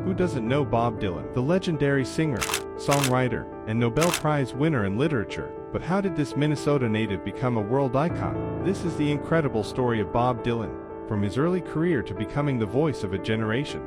Who doesn't know Bob Dylan, the legendary singer, songwriter, and Nobel Prize winner in literature? But how did this Minnesota native become a world icon? This is the incredible story of Bob Dylan, from his early career to becoming the voice of a generation.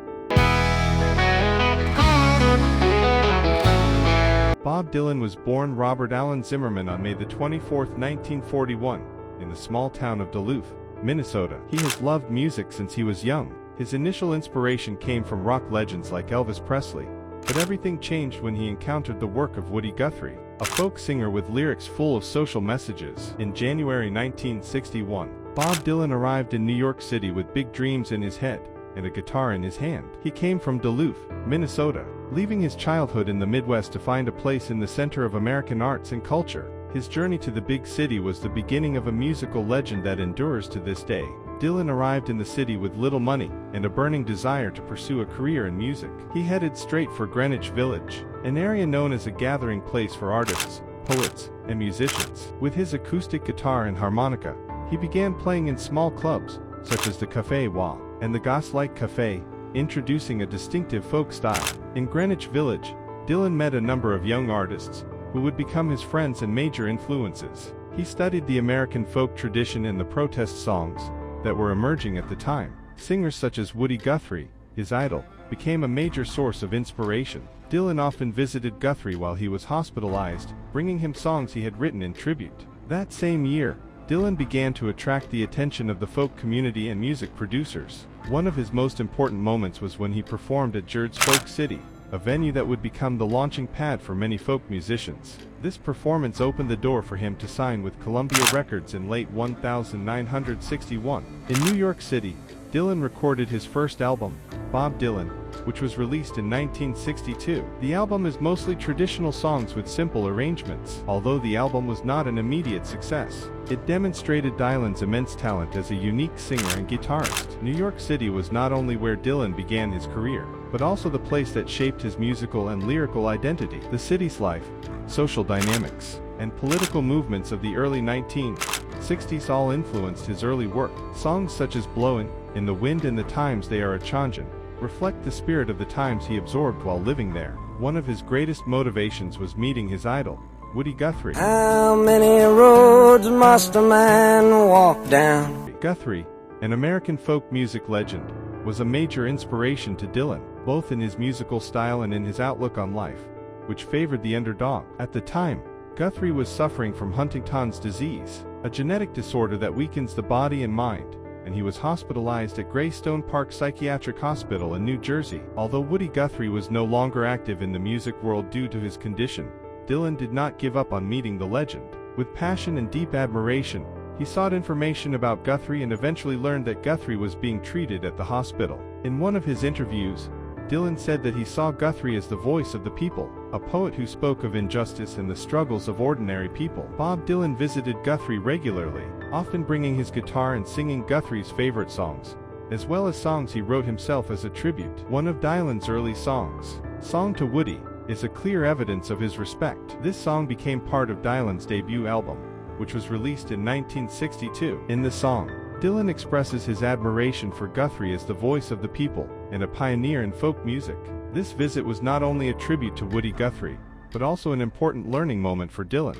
Bob Dylan was born Robert Allen Zimmerman on May 24, 1941, in the small town of Duluth, Minnesota. He has loved music since he was young. His initial inspiration came from rock legends like Elvis Presley, but everything changed when he encountered the work of Woody Guthrie, a folk singer with lyrics full of social messages. In January 1961, Bob Dylan arrived in New York City with big dreams in his head and a guitar in his hand. He came from Duluth, Minnesota, leaving his childhood in the Midwest to find a place in the center of American arts and culture. His journey to the big city was the beginning of a musical legend that endures to this day. Dylan arrived in the city with little money and a burning desire to pursue a career in music. He headed straight for Greenwich Village, an area known as a gathering place for artists, poets, and musicians. With his acoustic guitar and harmonica, he began playing in small clubs, such as the Café Wah and the Gaslight Café, introducing a distinctive folk style. In Greenwich Village, Dylan met a number of young artists, who would become his friends and major influences. He studied the American folk tradition and the protest songs that were emerging at the time. Singers such as Woody Guthrie, his idol, became a major source of inspiration. Dylan often visited Guthrie while he was hospitalized, bringing him songs he had written in tribute. That same year, Dylan began to attract the attention of the folk community and music producers. One of his most important moments was when he performed at Gerd's Folk City, a venue that would become the launching pad for many folk musicians. This performance opened the door for him to sign with Columbia Records in late 1961. In New York City, Dylan recorded his first album, Bob Dylan, which was released in 1962. The album is mostly traditional songs with simple arrangements. Although the album was not an immediate success, it demonstrated Dylan's immense talent as a unique singer and guitarist. New York City was not only where Dylan began his career, but also the place that shaped his musical and lyrical identity. The city's life, social dynamics, and political movements of the early 1960s all influenced his early work. Songs such as Blowin', In the Wind and The Times They Are A-Changin' reflect the spirit of the times he absorbed while living there. One of his greatest motivations was meeting his idol, Woody Guthrie. How many roads must a man walk down? Guthrie, an American folk music legend, was a major inspiration to Dylan, both in his musical style and in his outlook on life, which favored the underdog. At the time, Guthrie was suffering from Huntington's disease, a genetic disorder that weakens the body and mind, and he was hospitalized at Greystone Park Psychiatric Hospital in New Jersey. Although Woody Guthrie was no longer active in the music world due to his condition, Dylan did not give up on meeting the legend. With passion and deep admiration, he sought information about Guthrie and eventually learned that Guthrie was being treated at the hospital. In one of his interviews, Dylan said that he saw Guthrie as the voice of the people, a poet who spoke of injustice and the struggles of ordinary people. Bob Dylan visited Guthrie regularly, often bringing his guitar and singing Guthrie's favorite songs, as well as songs he wrote himself as a tribute. One of Dylan's early songs, Song to Woody, is a clear evidence of his respect. This song became part of Dylan's debut album, which was released in 1962. In the song, Dylan expresses his admiration for Guthrie as the voice of the people and a pioneer in folk music. This visit was not only a tribute to Woody Guthrie, but also an important learning moment for Dylan.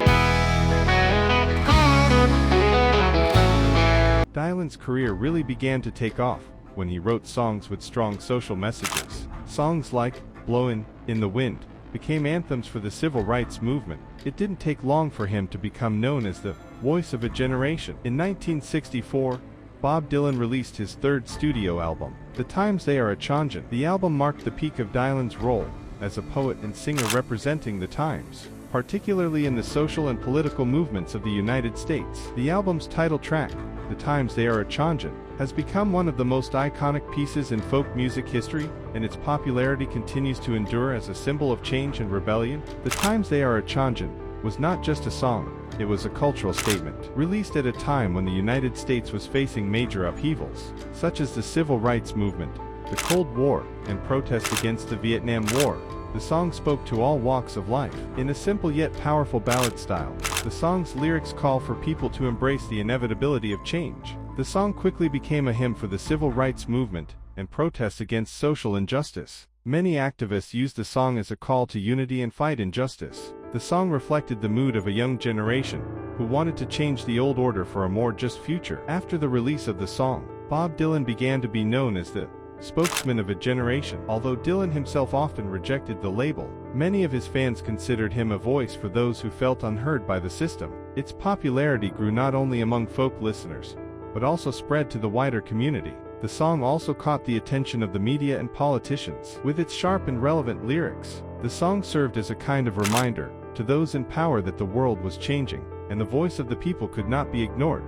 Dylan's career really began to take off when he wrote songs with strong social messages. Songs like Blowin', In the Wind became anthems for the civil rights movement. It didn't take long for him to become known as the voice of a generation. In 1964, Bob Dylan released his third studio album, The Times They Are A-Changin'. The album marked the peak of Dylan's role as a poet and singer representing the times, particularly in the social and political movements of the United States. The album's title track, The Times They Are A-Changin', has become one of the most iconic pieces in folk music history, and its popularity continues to endure as a symbol of change and rebellion. The Times They Are A-Changin' was not just a song, it was a cultural statement. Released at a time when the United States was facing major upheavals, such as the Civil Rights Movement, the Cold War, and protests against the Vietnam War, the song spoke to all walks of life. In a simple yet powerful ballad style, the song's lyrics call for people to embrace the inevitability of change. The song quickly became a hymn for the civil rights movement and protests against social injustice. Many activists used the song as a call to unity and fight injustice. The song reflected the mood of a young generation who wanted to change the old order for a more just future. After the release of the song, Bob Dylan began to be known as the spokesman of a generation. Although Dylan himself often rejected the label, many of his fans considered him a voice for those who felt unheard by the system. Its popularity grew not only among folk listeners, but also spread to the wider community. The song also caught the attention of the media and politicians. With its sharp and relevant lyrics, the song served as a kind of reminder to those in power that the world was changing, and the voice of the people could not be ignored.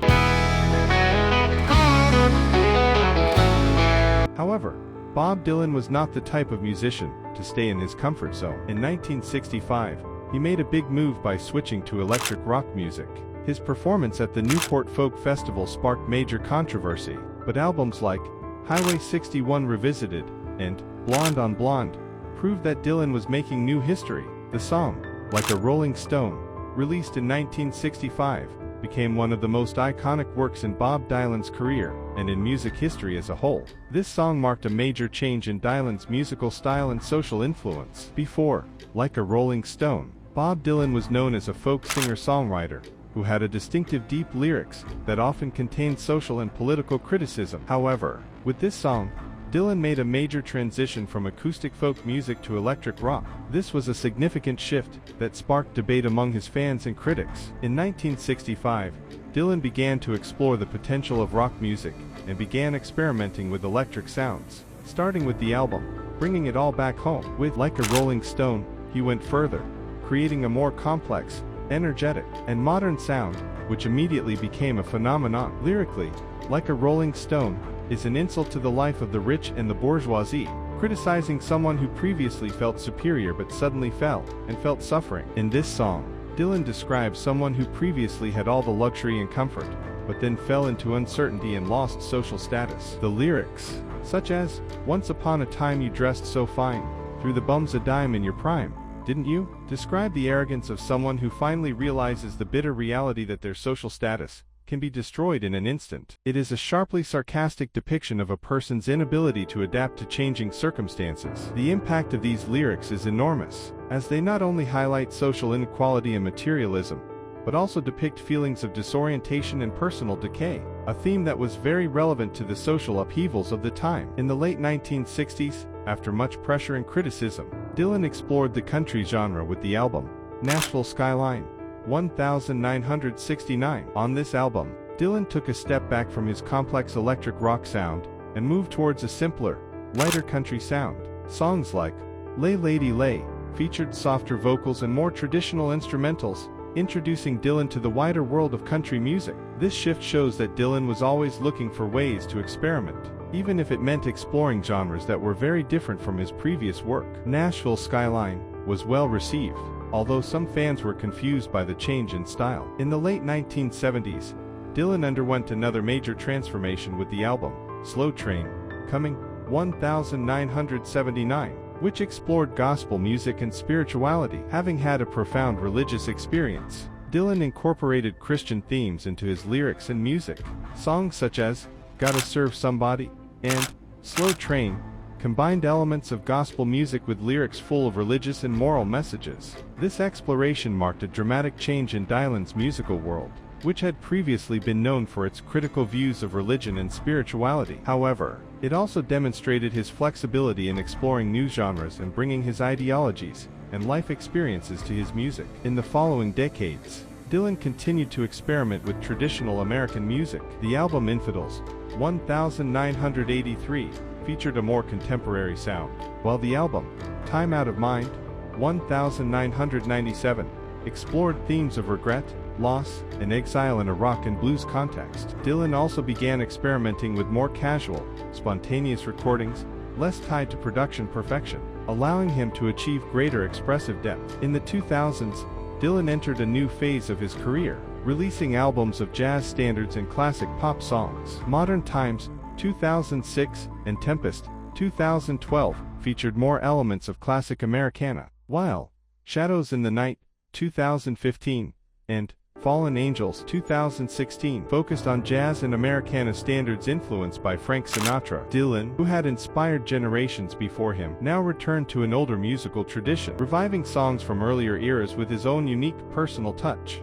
However, Bob Dylan was not the type of musician to stay in his comfort zone. In 1965, he made a big move by switching to electric rock music. His performance at the Newport Folk Festival sparked major controversy, but albums like Highway 61 Revisited and Blonde on Blonde proved that Dylan was making new history. The song, Like a Rolling Stone, released in 1965, became one of the most iconic works in Bob Dylan's career and in music history as a whole. This song marked a major change in Dylan's musical style and social influence. Before Like a Rolling Stone, Bob Dylan was known as a folk singer-songwriter who had a distinctive deep lyrics that often contained social and political criticism. However, with this song, Dylan made a major transition from acoustic folk music to electric rock. This was a significant shift that sparked debate among his fans and critics. In 1965, Dylan began to explore the potential of rock music and began experimenting with electric sounds, starting with the album Bringing It All Back Home. With Like a Rolling Stone, he went further, creating a more complex, energetic, and modern sound, which immediately became a phenomenon. Lyrically, Like a Rolling Stone is an insult to the life of the rich and the bourgeoisie, criticizing someone who previously felt superior but suddenly fell and felt suffering. In this song, Dylan describes someone who previously had all the luxury and comfort, but then fell into uncertainty and lost social status. The lyrics, such as, "Once upon a time you dressed so fine, threw the bums a dime in your prime, didn't you?" describe the arrogance of someone who finally realizes the bitter reality that their social status can be destroyed in an instant. It is a sharply sarcastic depiction of a person's inability to adapt to changing circumstances. The impact of these lyrics is enormous, as they not only highlight social inequality and materialism, but also depict feelings of disorientation and personal decay, a theme that was very relevant to the social upheavals of the time. In the late 1960s, after much pressure and criticism, Dylan explored the country genre with the album Nashville Skyline 1969. On this album, Dylan took a step back from his complex electric rock sound and moved towards a simpler, lighter country sound. Songs like Lay Lady Lay featured softer vocals and more traditional instrumentals, introducing Dylan to the wider world of country music. This shift shows that Dylan was always looking for ways to experiment, even if it meant exploring genres that were very different from his previous work. Nashville Skyline was well received, although some fans were confused by the change in style. In the late 1970s, Dylan underwent another major transformation with the album Slow Train, coming 1979, which explored gospel music and spirituality. Having had a profound religious experience, Dylan incorporated Christian themes into his lyrics and music. Songs such as Gotta Serve Somebody and Slow Train combined elements of gospel music with lyrics full of religious and moral messages. This exploration marked a dramatic change in Dylan's musical world, which had previously been known for its critical views of religion and spirituality. However, it also demonstrated his flexibility in exploring new genres and bringing his ideologies and life experiences to his music. In the following decades, Dylan continued to experiment with traditional American music. The album Infidels 1983 featured a more contemporary sound, while the album Time Out of Mind 1997 explored themes of regret, loss, and exile in a rock and blues context. Dylan also began experimenting with more casual, spontaneous recordings, less tied to production perfection, allowing him to achieve greater expressive depth. In the 2000s, Dylan entered a new phase of his career, releasing albums of jazz standards and classic pop songs. Modern Times 2006 and Tempest 2012 featured more elements of classic Americana, while Shadows in the Night 2015 and Fallen Angels 2016 focused on jazz and Americana standards influenced by Frank Sinatra. Dylan, who had inspired generations before him, now returned to an older musical tradition, reviving songs from earlier eras with his own unique personal touch.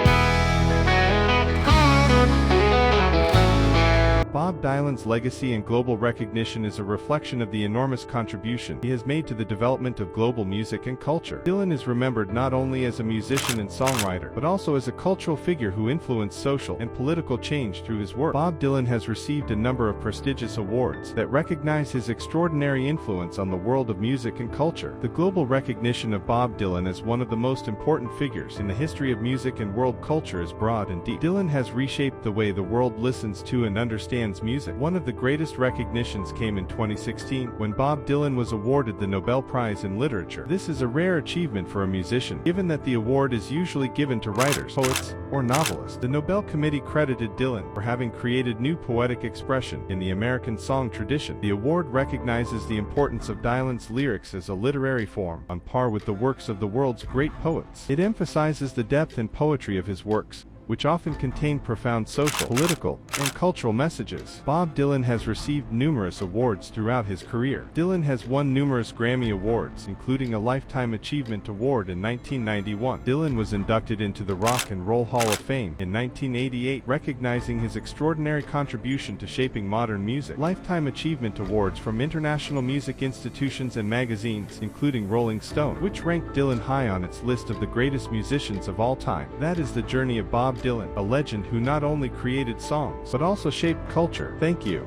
Bob Dylan's legacy and global recognition is a reflection of the enormous contribution he has made to the development of global music and culture. Dylan is remembered not only as a musician and songwriter, but also as a cultural figure who influenced social and political change through his work. Bob Dylan has received a number of prestigious awards that recognize his extraordinary influence on the world of music and culture. The global recognition of Bob Dylan as one of the most important figures in the history of music and world culture is broad and deep. Dylan has reshaped the way the world listens to and understands music. One of the greatest recognitions came in 2016 when Bob Dylan was awarded the Nobel Prize in Literature. This is a rare achievement for a musician, given that the award is usually given to writers, poets, or novelists. The Nobel Committee credited Dylan for having created new poetic expression in the American song tradition. The award recognizes the importance of Dylan's lyrics as a literary form, on par with the works of the world's great poets. It emphasizes the depth and poetry of his works, which often contain profound social, political, and cultural messages. Bob Dylan has received numerous awards throughout his career. Dylan has won numerous Grammy Awards, including a Lifetime Achievement Award in 1991. Dylan was inducted into the Rock and Roll Hall of Fame in 1988, recognizing his extraordinary contribution to shaping modern music. Lifetime Achievement Awards from international music institutions and magazines, including Rolling Stone, which ranked Dylan high on its list of the greatest musicians of all time. That is the journey of Bob Dylan, a legend who not only created songs, but also shaped culture. Thank you.